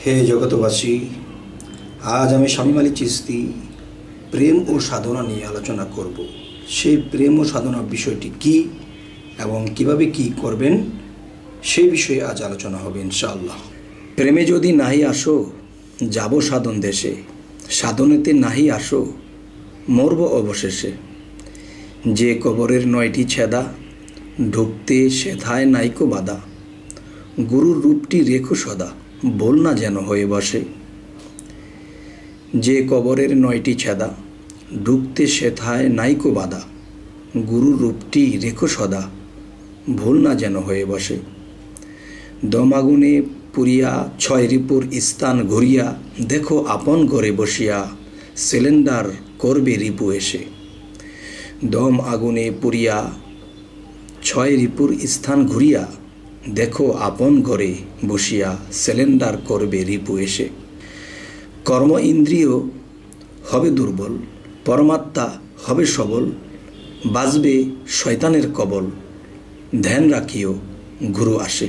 হে জগতবাসী, আজ আমি শামীম আলী চিশতি প্রেম ও সাধনা নিয়ে আলোচনা করব। সেই প্রেম ও সাধনা বিষয়টি কি এবং কিভাবে কি করবেন সেই বিষয়ে আজ আলোচনা হবে ইনশাআল্লাহ। প্রেমে যদি নাহি আসো যাব সাধন দেশে, সাধনেতে নাহি আসো মরব অবশেষে। যে কবরের 9টি ছেদা, ঢুকতে সেথায় নাইকো বাধা। গুরুর রূপটি রেখো সদা, বল না যেন হয়ে বসে। যে কবরের 9টি ছেদা, ঢুকতে সেথায় নাইকো বাধা। গুরুর রূপটি রেখো সদা, ভুল না যেন হয়ে বসে। দম আগুনে পুরিয়া 6 রিপুর স্থান ঘুরিয়া, দেখো আপন ঘরে বসিয়া সিলিন্ডার করবে রিপু এসে। দম আগুনে পুরিয়া 6 রিপুর স্থান ঘুরিয়া, দেখো আপন ঘরে বসিয়া সিলিন্ডার করবে রিপু এসে। কর্ম ইন্দ্রিয় হবে দুর্বল, পরমাত্মা হবে সবল। বাজবে শয়তানের কবল, ধ্যান রাখিও গুরু আসে।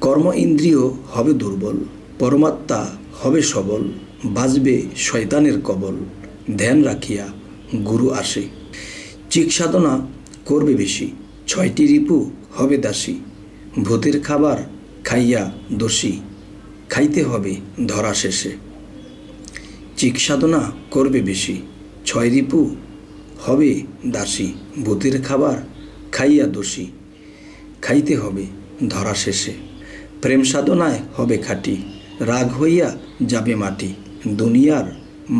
কর্ম ইন্দ্রিয় হবে দুর্বল, পরমাত্মা হবে সবল। বাজবে শয়তানের কবল, ধ্যান রাখিয়া গুরু আসে। চিক সাধনা করবে বেশি, 6টি রিপু হবে দাসী। ভূতের খাবার খাইয়া দোষী, খাইতে হবে ধরা শেষে। চিক সাধনা করবে বেশি, 6 রিপু হবে দাসী। ভূতের খাবার খাইয়া দোষী, খাইতে হবে ধরা শেষে। প্রেম সাধনায় হবে খাঁটি, রাগ হইয়া যাবে মাটি। দুনিয়ার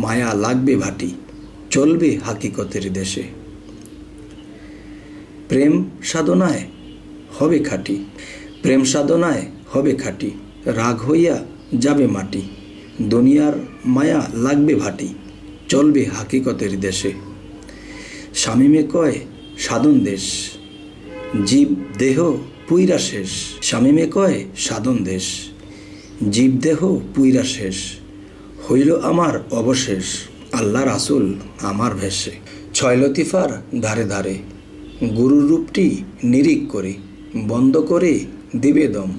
মায়া লাগবে ভাটি, চলবে হাকিকতের দেশে। প্রেম সাধনায় হবে খাঁটি, প্রেম সাধনায় হবে খাঁটি। রাগ হইয়া যাবে মাটি, দুনিয়ার মায়া লাগবে ভাটি, চলবে হাকিকতের দেশে। শামীমে কয় সাধন দেশ, জীব দেহ পুইরা শেষ। শামীমে কয় সাধন দেশ, জীব দেহ পুইরা শেষ। হইল আমার অবশেষ, আল্লাহ রাসূল আমার ভেষে। 6 লতিফার ধারে ধারে, গুরুর রূপটি নিরিখ করে। বন্ধ করে দিবে দম,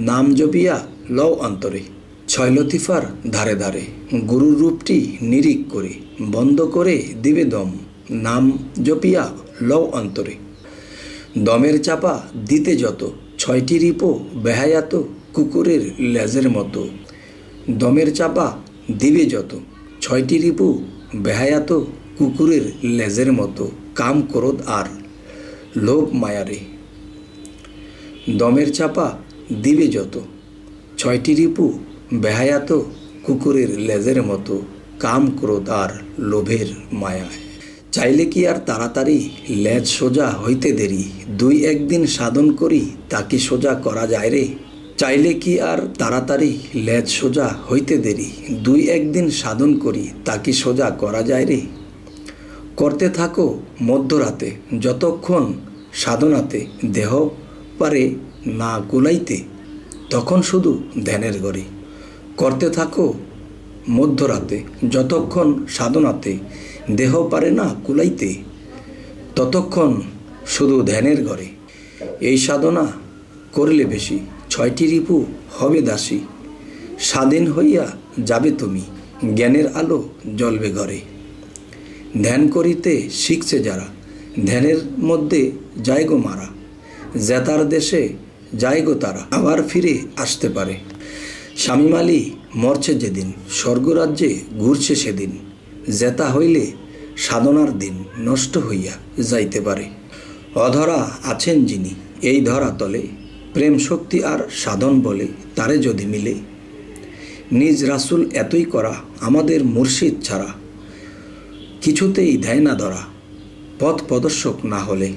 নাম জপিয়া লও অন্তরে। 6 লতিফার ধারে ধারে, গুরুর রূপটি নিরিখ করে। বন্ধ করে দিবে দম, নাম জপিয়া লও অন্তরে। দমের চাপা দিতে যত, 6টি রিপো বেহায়াত কুকুরের লেজের মতো। দমের চাপা দিবে যত, 6টি রিপু বেহায়াত কুকুরের লেজের মতো। কাম ক্রোধ আর লোভ মায়ারে। দমের চাপা দিবে যত, 6টি রিপু বেহায়াত কুকুরের লেজের মতো। কাম ক্রোধ আর লোভের মায়ায়। চাইলে কি আর তাড়াতাড়ি লেজ সোজা হইতে দেরি। 2-1 দিন সাধন করি তা কি সোজা করা যায় রে। চাইলে কি আর তাড়াতাড়ি লেজ সোজা হইতে দেরি। 2-1 দিন সাধন করি তা কি সোজা করা যায় রে। করতে থাকো মধ্যরাতে, যতক্ষণ সাধনাতে দেহ পারে না কুলাইতে, তখন শুধু ধ্যানের ঘরে। করতে থাকো মধ্যরাতে, যতক্ষণ সাধনাতে দেহ পারে না কুলাইতে, ততক্ষণ শুধু ধ্যানের ঘরে। এই সাধনা করলে বেশি, 6টি রিপু হবে দাসী। স্বাধীন হইয়া যাবে তুমি, জ্ঞানের আলো জ্বলবে ঘরে। ধ্যান করিতে শিখছে যারা, ধ্যানের মধ্যে যায় গো মারা। জেতার দেশে যায় গো তারা, আবার ফিরে আসতে পারে। শামীম আলী মরছে যেদিন, স্বর্গরাজ্যে ঘুরছে সেদিন। জেতা হইলে সাধনার দিন নষ্ট হইয়া যাইতে পারে। অধরা আছেন যিনি এই ধরা তলে, প্রেম শক্তি আর সাধন বলে তারে যদি মিলে। নিজ রাসূল এতই করা আমাদের মুর্শিদ ছাড়া, কিছুতেই দেয় না ধরা। পথ প্রদর্শক না হলে,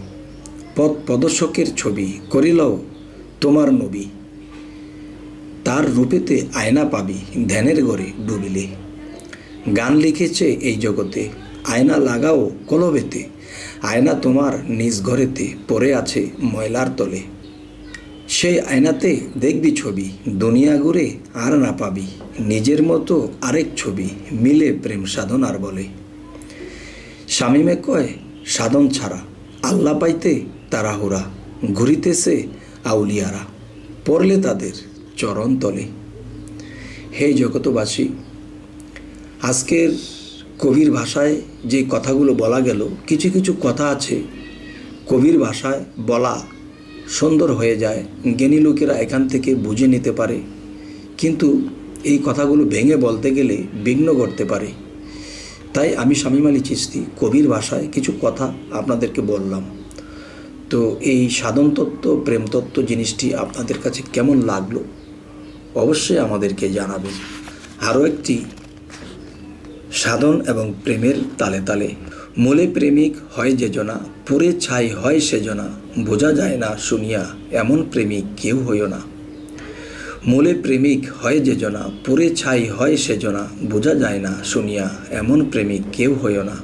পথ প্রদর্শকের ছবি করিলও তোমার নবী। তার রূপেতে আয়না পাবি ধ্যানের ঘরে ডুবিলে। গান লিখেছে এই জগতে, আয়না লাগাও কলবেতে। আয়না তোমার নিজ ঘরেতে পড়ে আছে ময়লার তলে। সেই আয়নাতে দেখবি ছবি, দুনিয়া ঘুরে আর না পাবি নিজের মতো আরেক ছবি। মিলে প্রেম সাধনার বলে। শামীমে কয় সাধন ছাড়া আল্লাহ পাইতে তাড়াহুড়া। ঘুরিতেছে আউলিয়ারা, পড়লে তাদের চরণ তলে। হে জগতবাসী, আজকের কবির ভাষায় যে কথাগুলো বলা গেল, কিছু কিছু কথা আছে কবির ভাষায় বলা সুন্দর হয়ে যায়, জ্ঞানী লোকেরা এখান থেকে বুঝে নিতে পারে, কিন্তু এই কথাগুলো ভেঙে বলতে গেলে বিঘ্ন করতে পারে। তাই আমি শামীম আলী চিশতি কবির ভাষায় কিছু কথা আপনাদেরকে বললাম। তো এই সাধন তত্ত্ব, প্রেম তত্ত্ব জিনিসটি আপনাদের কাছে কেমন লাগলো অবশ্যই আমাদেরকে জানাবেন। আরও একটি সাধন এবং প্রেমের তালে তালে। মূলে প্রেমিক হয় যে জনা, পুরে ছাই হয় সেজনা, বোঝা যায় না শুনিয়া এমন প্রেমিক কেউ হইও না। মূলে প্রেমিক হয় যে জনা, পুরে ছাই হয় সেজনা, বোঝা যায় না শুনিয়া এমন প্রেমিক কেউ হইও না।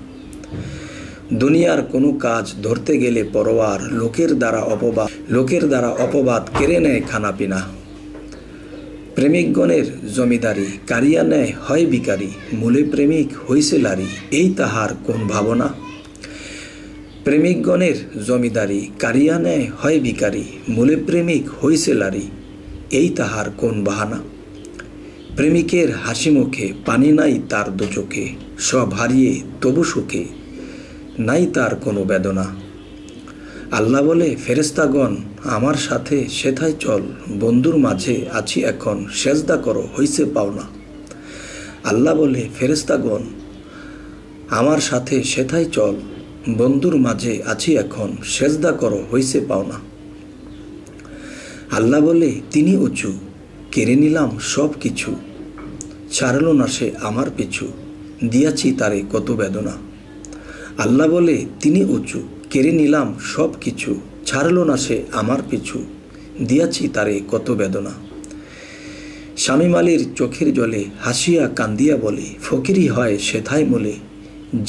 দুনিয়ার কোনো কাজ ধরতে গেলে পরোয়ার, লোকের দ্বারা অপবাদ কেড়ে নেয় খানাপিনা। প্রেমিকগণের জমিদারি কারিয়া নেয় হয় ভিখারি, মূলে প্রেমিক হইছে লারি, এই তাহার কোন ভাবনা। প্রেমিকগণের জমিদারি কারিয়া নেয় হয় ভিখারি, মূলে প্রেমিক হইছে লারি, এই তাহার কোন বাহানা। প্রেমিকের হাসি মুখে পানি নাই তার দু চোখে, সব হারিয়ে তবু সুখে নাই তার কোনো বেদনা। আল্লাহ বলে ফেরেশতাগণ আমার সাথে সেথায় চল, বন্ধুর মাঝে আছি এখন সেজদা করো হইছে পাওনা। আল্লাহ বলে ফেরেশতাগণ আমার সাথে সেথায় চল, বন্ধুর মাঝে আছি এখন সেজদা করো হইছে পাওনা। আল্লাহ বলে তিনি উঁচু, কেড়ে নিলাম সব কিছু, ছাড়ল না সে আমার পিছু, দিয়াছি তারে কত বেদনা। আল্লাহ বলে তিনি উঁচু, কেড়ে নিলাম সব কিছু, ছাড়ল না সে আমার পিছু, দিয়াছি তারে কত বেদনা। শামীম আলীর চোখের জলে হাসিয়া কান্দিয়া বলে, ফকিরি হয় সেথায় মূলে,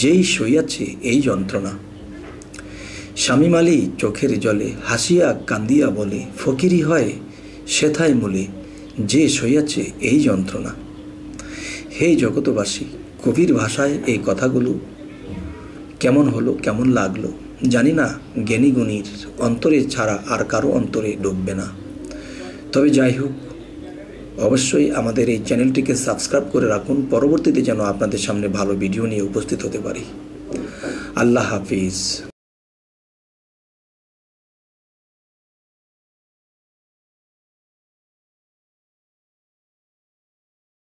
যেই সইয়াছে এই যন্ত্রণা। শামীম আলী চোখের জলে হাসিয়া কান্দিয়া বলে, ফকিরি হয় সেথায় মূলে, যে সইয়াছে এই যন্ত্রণা। হে জগতবাসী, কবির ভাষায় এই কথাগুলো কেমন হলো, কেমন লাগলো জানি না, জ্ঞানী গুণীর অন্তরে ছাড়া আর কারো অন্তরে ঢুকবে না। তবে যাই হোক, অবশ্যই আমাদের এই চ্যানেলটিকে সাবস্ক্রাইব করে রাখুন, পরবর্তীতে যেন আপনাদের সামনে ভালো ভিডিও নিয়ে উপস্থিত হতে পারি। আল্লাহ হাফিজ।